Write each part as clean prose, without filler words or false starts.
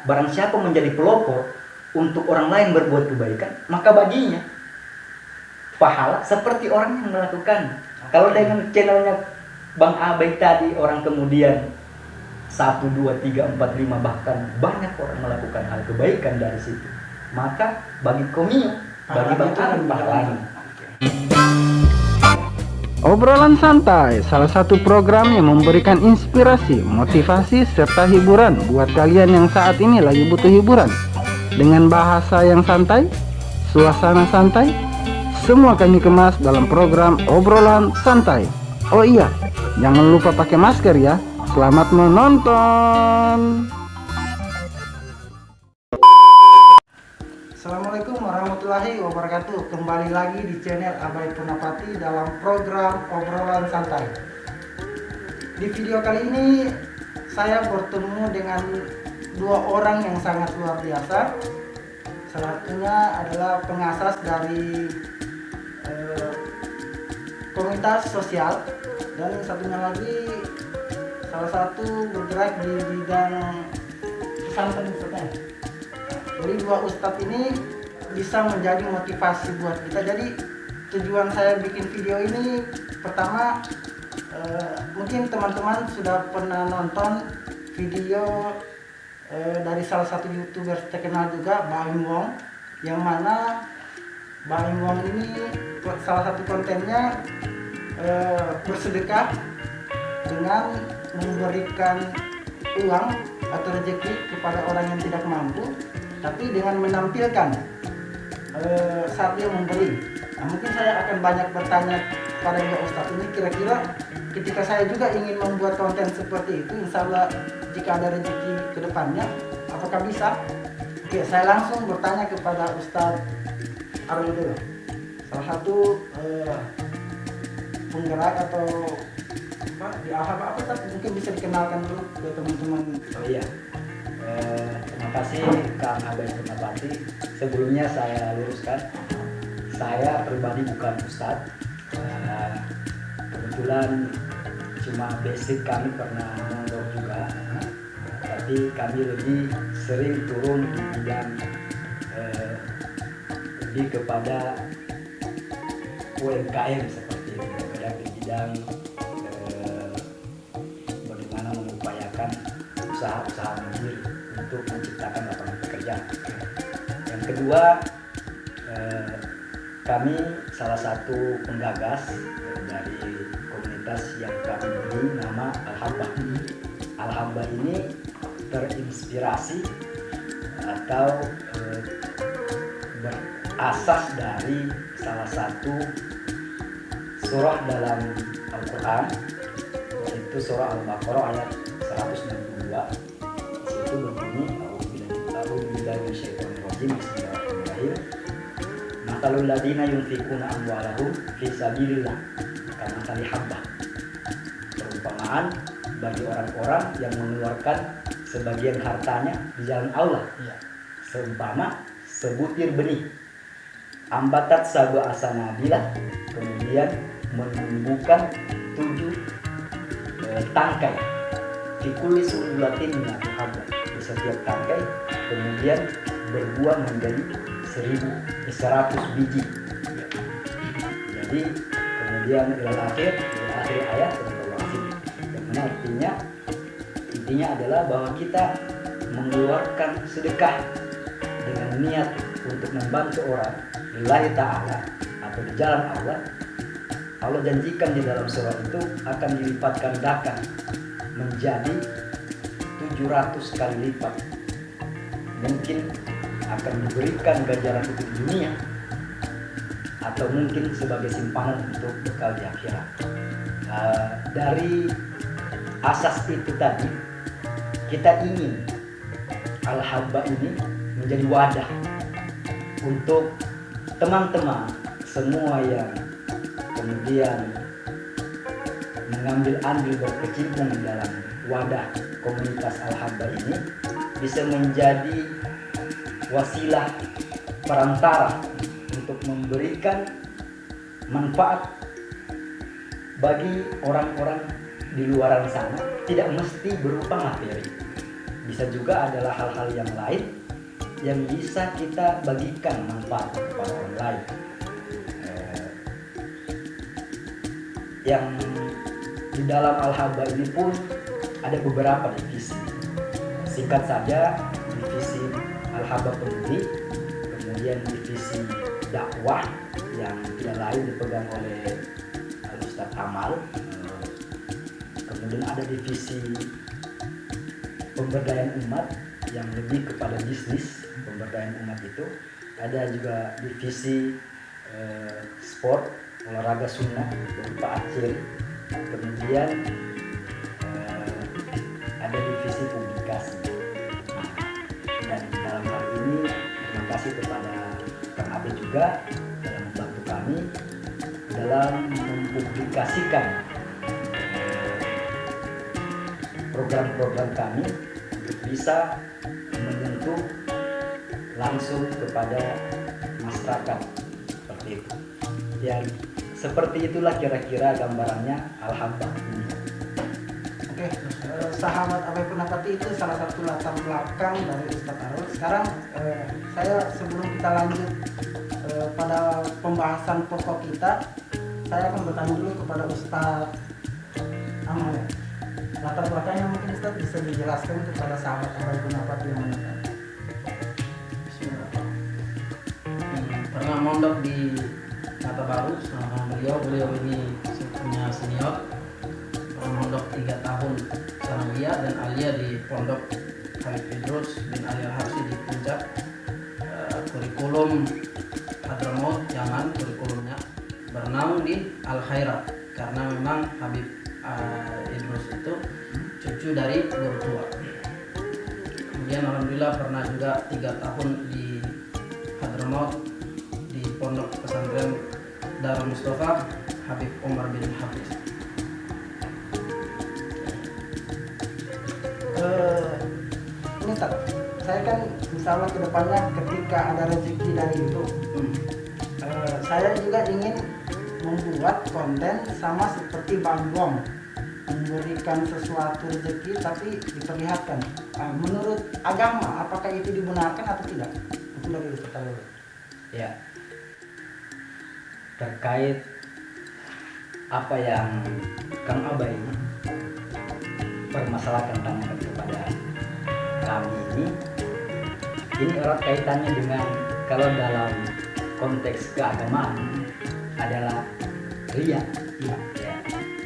barang siapa menjadi pelopor untuk orang lain berbuat kebaikan, maka baginya pahala seperti orang yang melakukan. Kalau dengan channelnya Bang Abai tadi, orang kemudian 1, 2, 3, 4, 5 bahkan banyak orang melakukan hal kebaikan dari situ, maka bagi Komio, bagi Bang Abai pahalanya. Obrolan santai, salah satu program yang memberikan inspirasi, motivasi, serta hiburan buat kalian yang saat ini lagi butuh hiburan. Dengan bahasa yang santai, suasana santai, semua kami kemas dalam program Obrolan Santai. Oh iya, jangan lupa pakai masker ya. Selamat menonton. Assalamualaikum warahmatullahi wabarakatuh. Kembali lagi di channel Abai Punapati dalam program Obrolan Santai. Di video kali ini saya bertemu dengan dua orang yang sangat luar biasa. Salah satunya adalah pengasas dari komunitas sosial, dan yang satunya lagi salah satu bergerak di bidang pesantren Ustaz. Jadi dua ustadz ini bisa menjadi motivasi buat kita. Jadi tujuan saya bikin video ini pertama, mungkin teman-teman sudah pernah nonton video dari salah satu YouTuber terkenal juga, Baim Wong, yang mana Baim Wong ini salah satu kontennya bersedekah dengan memberikan uang atau rezeki kepada orang yang tidak mampu, tapi dengan menampilkan saat dia memberi. Nah, mungkin saya akan banyak bertanya pada dua ustadz ini, kira-kira ketika saya juga ingin membuat konten seperti itu, insya Allah jika ada rezeki ke depannya, apakah bisa? Oke, saya langsung bertanya kepada Ustadz Arul dulu, salah satu penggerak atau di apa Ustadz, mungkin bisa dikenalkan dulu ke teman-teman. Oh iya, terima kasih Kang Abai Punapati. Sebelumnya saya luruskan, saya pribadi bukan ustadz. Kebetulan cuma basic kami pernah mondok juga, tapi kami lebih sering turun di bidang lebih kepada UMKM seperti itu, daripada di bidang bagaimana mengupayakan usaha-usaha mandiri untuk menciptakan lapangan pekerjaan. Yang kedua, kami salah satu penggagas dari komunitas yang kami beri nama Al-Habba. Al-Habba ini terinspirasi atau berasas dari salah satu surah dalam Al-Quran, yaitu surah Al-Baqarah ayat 162. Di situ berbunyi, A'udzubillahi minasyaitonir rajim, bismillahirrahmanirrahim. Matalul ladina yunfikuna amwalahum fi sabilillah kamathali habbah. Perumpamaan bagi orang-orang yang mengeluarkan sebagian hartanya di jalan Allah, seumpama sebutir benih ambatat sab'a sanabilah, kemudian menumbuhkan 7 tangkai, fikuli sunbulatin minatu habba, di setiap tangkai kemudian berbuah menjadi 100 biji. Jadi kemudian ilal akhir ayat yang mana intinya adalah bahwa kita mengeluarkan sedekah dengan niat untuk membantu orang lillahi ta'ala atau di jalan Allah. Allah janjikan di dalam surah itu akan dilipat gandakan menjadi 700 kali lipat. Mungkin akan diberikan ganjaran untuk dunia, atau mungkin sebagai simpanan untuk bekal di akhirat. Dari asas itu tadi, kita ingin Al-Habba ini menjadi wadah untuk teman-teman semua yang kemudian mengambil andil berkecimpung dalam wadah komunitas Al-Habba ini bisa menjadi wasilah perantara untuk memberikan manfaat bagi orang-orang di luaran sana, tidak mesti berupa materi. bisa juga adalah hal-hal yang lain yang bisa kita bagikan manfaat kepada orang lain. Yang di dalam Al-Haba ini pun ada beberapa divisi. Singkat saja, divisi Al-Haba Peduli, kemudian divisi dakwah yang tidak lain dipegang oleh Ustadz Amal, kemudian ada divisi pemberdayaan umat yang lebih kepada bisnis pemberdayaan umat itu, ada juga divisi sport olahraga sunnah berupa acil, kemudian ada divisi publikasi. Dan dalam hal ini terima kasih kepada Kang Abe juga dalam membantu kami dalam mempublikasikan program-program kami untuk bisa menyentuh langsung kepada masyarakat seperti itu. Ya, seperti itulah kira-kira gambarannya Al-Haba ini. Oke, sahabat Abai Punapati itu salah satu latar belakang dari Ustadz Arul. Sekarang saya sebelum kita lanjut pada pembahasan pokok kita, saya akan bertanya dulu kepada Ustadz Amal. Latar belakangnya mungkin Ustadz bisa dijelaskan kepada sahabat Abai Punapati yang menonton. Pernah mondok di Mata Baru sama beliau ini punya senior, pernah mondok 3 tahun sanawiyah dan alia di Pondok Khalid Idrus bin Ali Al-Habsyi di Puncak. Kurikulum Hadramaut Yaman, kurikulumnya bernaung di Al-Khairat karena memang Habib Idrus itu cucu dari guru tua. Kemudian alhamdulillah pernah juga 3 tahun di Hadramaut di Pondok Pesantren Darul Mustafa Habib Umar bin Hafiz. Ini Ustaz, saya kan insya Allah kedepannya ketika ada rezeki dari itu, saya juga ingin membuat konten sama seperti Bang Gong, memberikan sesuatu rezeki tapi diperlihatkan. Menurut agama apakah itu dibenarkan atau tidak? Itu dari Ustaz Arul. Ya, terkait apa yang Kang Abai permasalahkan tanyakan kepada kami ini erat kaitannya dengan kalau dalam konteks keagamaan adalah ria. Ya,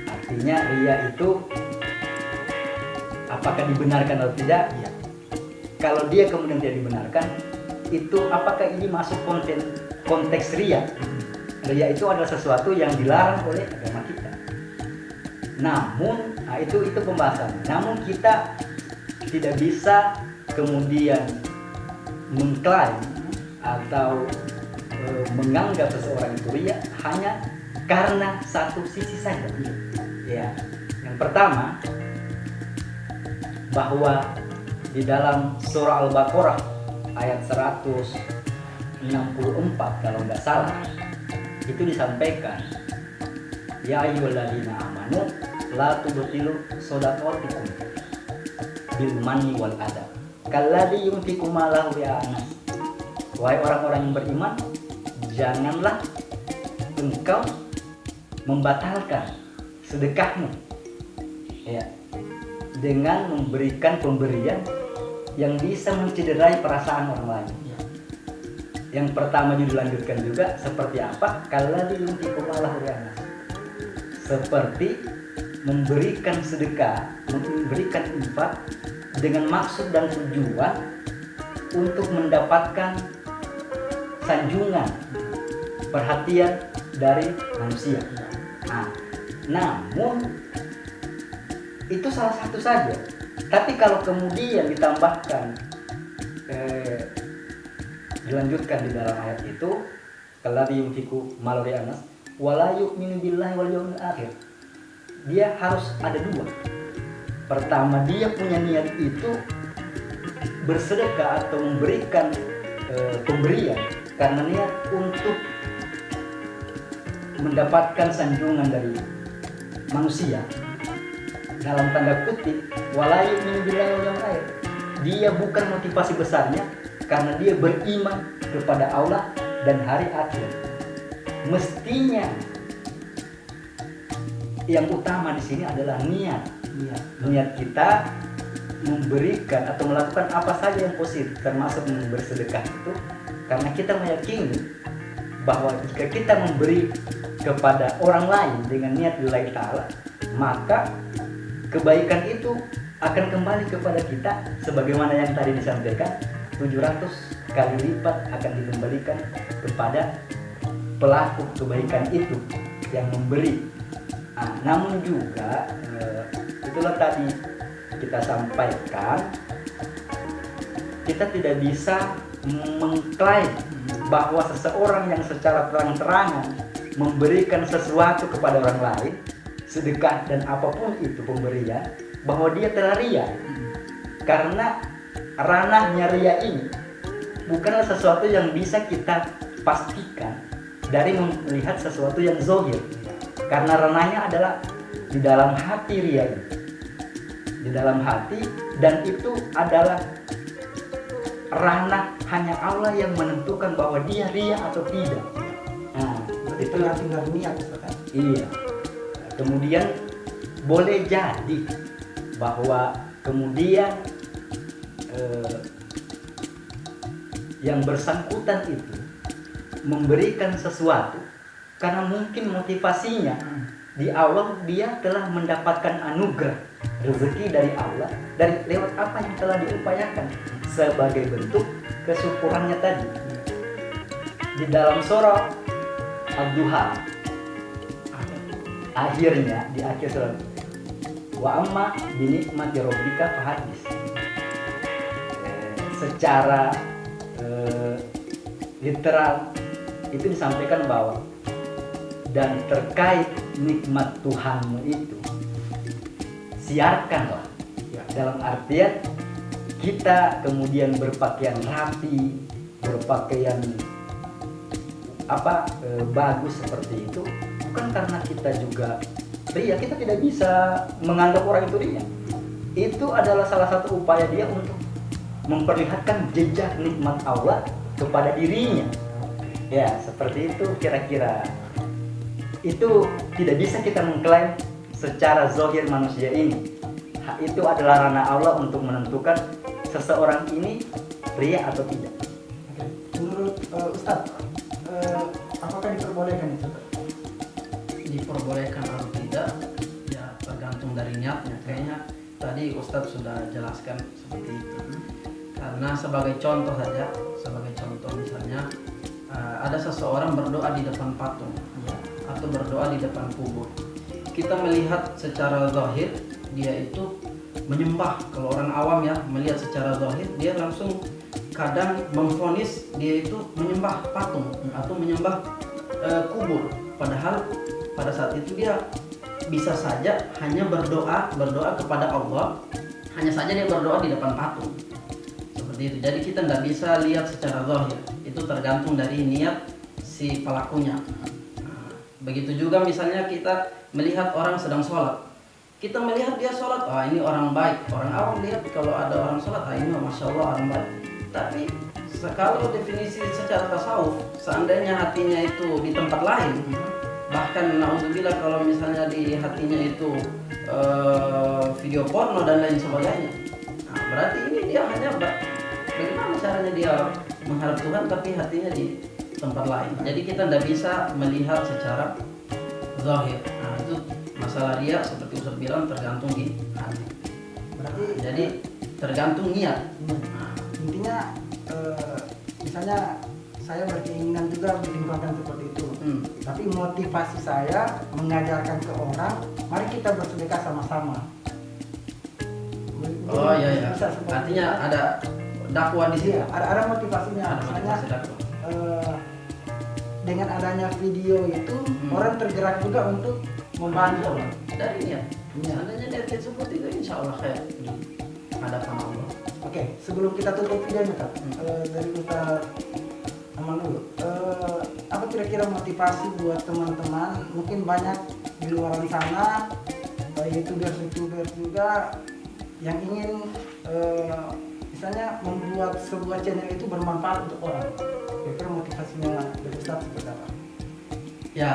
artinya ria itu apakah dibenarkan atau tidak? Ya. Kalau dia kemudian tidak dibenarkan, itu apakah ini masuk konteks ria? Ria itu adalah sesuatu yang dilarang oleh agama kita. Namun, itu pembahasan. Namun kita tidak bisa kemudian mengklaim atau menganggap seseorang itu ria hanya karena satu sisi saja. Ya, yang pertama bahwa di dalam surah Al-Baqarah ayat 164 kalau nggak salah itu disampaikan, ya ayyuhalladzina amanu la tubtilu shadaqatikum bil manni wal adab kalladzi yunfiqu malahu ria'an. Wahai orang-orang yang beriman, janganlah engkau membatalkan sedekahmu ya dengan memberikan pemberian yang bisa mencederai perasaan orang lain. Yang pertama dilanjutkan juga seperti apa? Kalladzi yunfiqu malahu ria'an. Seperti memberikan sedekah, memberikan infak dengan maksud dan tujuan untuk mendapatkan sanjungan, perhatian dari manusia. Namun itu salah satu saja. Tapi kalau kemudian ditambahkan, dilanjutkan di dalam ayat itu, kalladzi yunfiqu malahu ria'an wala yu'minu billahi wal yawmil akhir. Dia harus ada dua. Pertama, dia punya niat itu bersedekah atau memberikan pemberian karena niat untuk mendapatkan sanjungan dari manusia, dalam tanda kutip wala yu'minu billahi wal yawmil akhir. dia bukan motivasi besarnya karena dia beriman kepada Allah dan hari akhir. Mestinya yang utama di sini adalah niat. Niat kita memberikan atau melakukan apa saja yang positif, termasuk bersedekah itu, karena kita meyakini bahwa jika kita memberi kepada orang lain dengan niat lillahi ta'ala, maka kebaikan itu akan kembali kepada kita sebagaimana yang tadi disampaikan, 700 kali lipat akan dikembalikan kepada pelaku kebaikan itu yang memberi. Namun juga itulah tadi kita sampaikan, kita tidak bisa mengklaim bahwa seseorang yang secara terang-terangan memberikan sesuatu kepada orang lain, sedekah dan apapun itu pemberian, bahwa dia telah ria. Karena ranahnya ria ini bukanlah sesuatu yang bisa kita pastikan dari melihat sesuatu yang zahir. Karena ranahnya adalah di dalam hati ria ini, di dalam hati, dan itu adalah ranah hanya Allah yang menentukan bahwa dia ria atau tidak. Itu tergantung dari niat, kan? Iya. Kemudian boleh jadi bahwa kemudian yang bersangkutan itu memberikan sesuatu karena mungkin motivasinya di awal dia telah mendapatkan anugerah rezeki dari Allah dari lewat apa yang telah diupayakan sebagai bentuk kesyukurannya tadi. Di dalam surah Ad-Duha akhirnya, di akhir surat, wa amma binikmati rabbika fahadis, secara literal itu disampaikan bahwa dan terkait nikmat Tuhanmu itu siarkanlah, dalam artian kita kemudian berpakaian rapi, berpakaian bagus seperti itu bukan karena kita juga ria. Kita tidak bisa menganggap orang itu ria. Itu adalah salah satu upaya dia untuk memperlihatkan jejak nikmat Allah kepada dirinya. Ya, seperti itu kira-kira. Itu tidak bisa kita mengklaim secara zahir manusia ini. Itu adalah ranah Allah untuk menentukan seseorang ini ria atau tidak. Menurut Ustadz, apakah diperbolehkan itu? Diperbolehkan atau tidak ya tergantung dari niatnya. Kayaknya tadi Ustadz sudah jelaskan seperti itu. Karena sebagai contoh saja, misalnya ada seseorang berdoa di depan patung atau berdoa di depan kubur. Kita melihat secara zahir dia itu menyembah. Kalau orang awam ya melihat secara zahir, dia langsung kadang memvonis dia itu menyembah patung atau menyembah kubur. Padahal pada saat itu dia bisa saja hanya berdoa kepada Allah, hanya saja dia berdoa di depan patung. Seperti itu. Jadi kita nggak bisa lihat secara zahir. Itu tergantung dari niat si pelakunya. Begitu juga misalnya kita melihat orang sedang sholat, kita melihat dia sholat, ini orang baik. Orang awam lihat kalau ada orang sholat, ini masya Allah orang baik. Tapi kalau definisi secara tasawuf, seandainya hatinya itu di tempat lain, bahkan naudzubillah kalau misalnya di hatinya itu video porno dan lain sebagainya, berarti ini dia hanya bagaimana caranya dia mengharap Tuhan tapi hatinya di tempat lain. Jadi kita tidak bisa melihat secara zahir. Itu masalah ria seperti Ustaz bilang tergantung di hati. Berarti jadi tergantung niat. Intinya misalnya saya berkeinginan juga meninggalkan seperti itu. Tapi motivasi saya mengajarkan ke orang, mari kita bersedekah sama-sama. Oh iya. Artinya ada dakwah di situ. Iya, ada motivasinya. Ada motivasi dakwah. Dengan adanya video itu orang tergerak juga untuk membantu dari niat. Seandainya niat seperti itu, insya Allah kayak di hadapan Allah. Oke, sebelum kita tutup videonya Kak, dari Ustaz Aman dulu. Apa kira-kira motivasi buat teman-teman? Mungkin banyak di luar sana YouTuber juga yang ingin misalnya membuat sebuah channel itu bermanfaat untuk orang. Kira-kira motivasinya dari Ustaz seperti apa? Ya,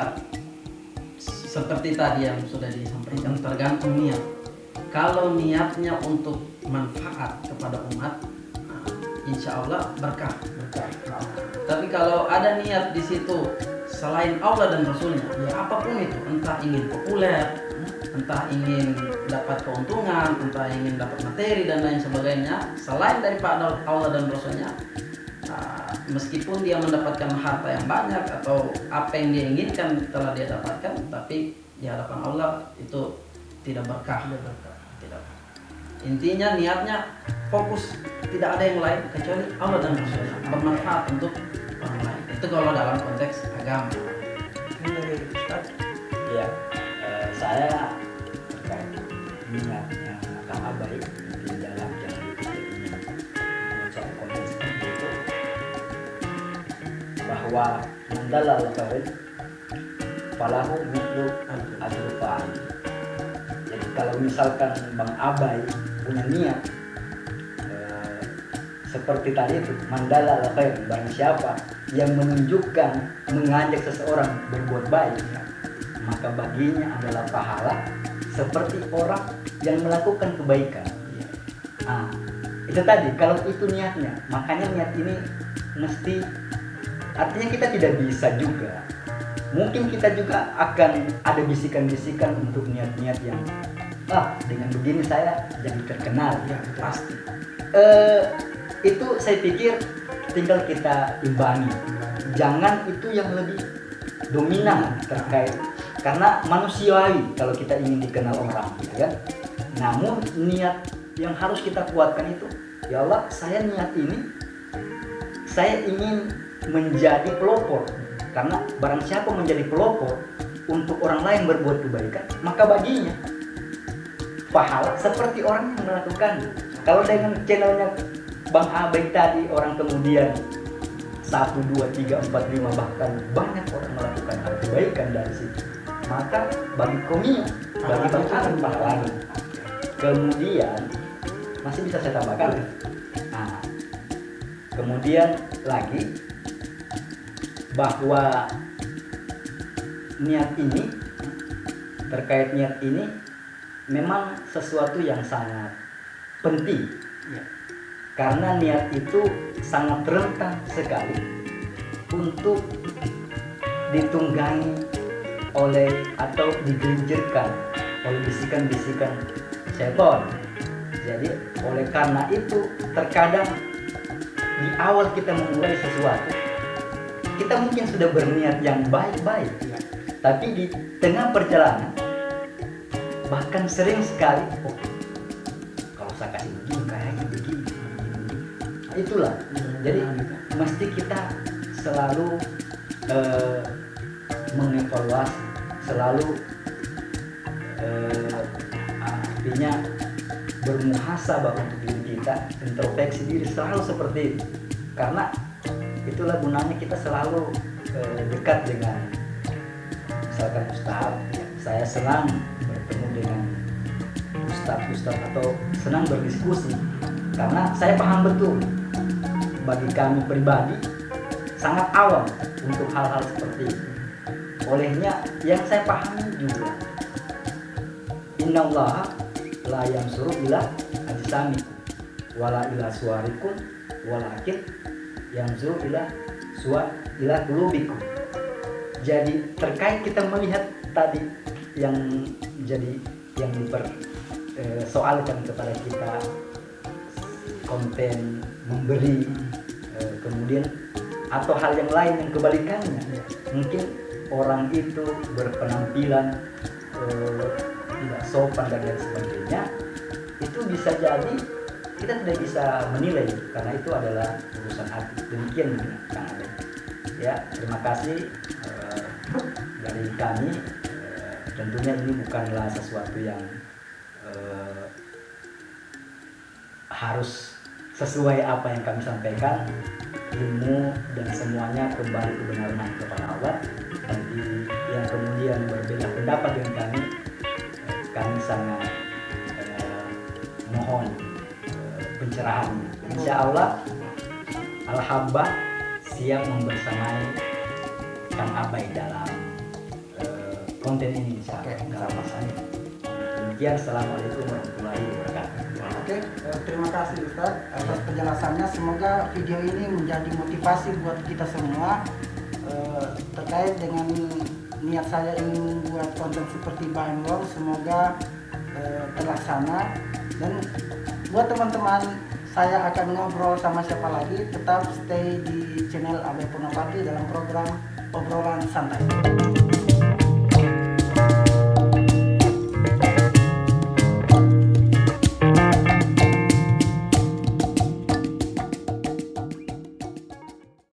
seperti tadi yang sudah disampaikan, tergantung niat. Kalau niatnya untuk manfaat kepada umat, nah, insya Allah berkah. Tapi kalau ada niat di situ selain Allah dan Rasulnya, ya apapun itu, entah ingin populer, entah ingin dapat keuntungan, entah ingin dapat materi dan lain sebagainya, selain daripada Allah dan Rasulnya, meskipun dia mendapatkan harta yang banyak atau apa yang dia inginkan telah dia dapatkan, tapi di hadapan Allah itu tidak berkah. Tidak. Intinya niatnya fokus, tidak ada yang lain kecuali Allah dan Rasulnya, bermanfaat untuk orang lain. Itu kalau dalam konteks agama. Ini dari Ustaz. Ya, saya terkait niatnya Kang Abai di dalam channel YouTube ini membuat suatu konten seperti itu, bahwa mandalal khair falahu mithlu ajri fa'il. Jadi kalau misalkan Bang Abai punya niat seperti tadi itu, mandalal khair, barang siapa yang menunjukkan, mengajak seseorang berbuat baik, maka baginya adalah pahala seperti orang yang melakukan kebaikan. Nah, itu tadi, kalau itu niatnya, makanya niat ini mesti, artinya kita tidak bisa juga. Mungkin kita juga akan ada bisikan-bisikan untuk niat-niat yang dengan begini saya jadi terkenal. Ya, pasti. Itu saya pikir tinggal kita imbangi. Jangan itu yang lebih dominan terkait, karena manusiawi kalau kita ingin dikenal orang, gitu kan. Namun niat yang harus kita kuatkan itu, ya Allah, saya niat ini, saya ingin menjadi pelopor. Karena barang siapa menjadi pelopor untuk orang lain berbuat kebaikan, maka baginya pahala seperti orang yang melakukan. Kalau dengan channelnya Bang Abai tadi, orang kemudian 1, 2, 3, 4, 5 bahkan banyak orang melakukan hal kebaikan dari situ, maka bagi komio, bagi Bang Abai pahalanya. Kemudian masih bisa saya tambahkan. Nah, kemudian lagi bahwa niat ini, terkait niat ini memang sesuatu yang sangat penting ya. Karena niat itu sangat rentan sekali untuk ditunggangi oleh atau digelincirkan oleh bisikan-bisikan setan. Jadi oleh karena itu terkadang di awal kita memulai sesuatu, kita mungkin sudah berniat yang baik-baik, tapi di tengah perjalanan bahkan sering sekali, kalau saya kasih begini kayaknya begini. Nah, itulah. Jadi mesti kita selalu mengevaluasi, selalu artinya bermuhasabah untuk diri kita, introspeksi diri selalu seperti itu. Karena itulah gunanya kita selalu dekat dengan misalkan ustadz. Saya senang bertemu dengan ustadz atau senang berdiskusi, karena saya paham betul, bagi kami pribadi sangat awam untuk hal-hal seperti itu. Olehnya yang saya pahami juga, innallaha la yansuru ila ajsamikum wala ila suwarikum walakin yansuru ila qulubikum. Jadi terkait kita melihat tadi yang jadi yang dipersoalkan kepada kita, konten memberi, kemudian atau hal yang lain yang kebalikannya, mungkin orang itu berpenampilan tidak sopan dan lain sebagainya, itu bisa jadi kita tidak bisa menilai karena itu adalah urusan hati. Demikian Kang Abai. Ya, terima kasih dari kami. Tentunya ini bukanlah sesuatu yang harus sesuai apa yang kami sampaikan. Ilmu dan semuanya kembali kebenaran kepada Allah. Bagi yang kemudian berbeda pendapat dengan kami sangat mohon pencerahannya. Insya Allah Al-Habbah siap membersamai Kang Abai dalam konten ini insya Allah. Nggak ada masanya. Demikian, assalamualaikum warahmatullahi wabarakatuh. Oke, terima kasih Ustaz atas penjelasannya. Semoga video ini menjadi motivasi buat kita semua terkait dengan niat saya ingin membuat konten seperti Bahan Wong. Semoga terlaksana. Dan buat teman-teman, saya akan ngobrol sama siapa lagi. Tetap stay di channel Abai Purnapati dalam program Obrolan Santai.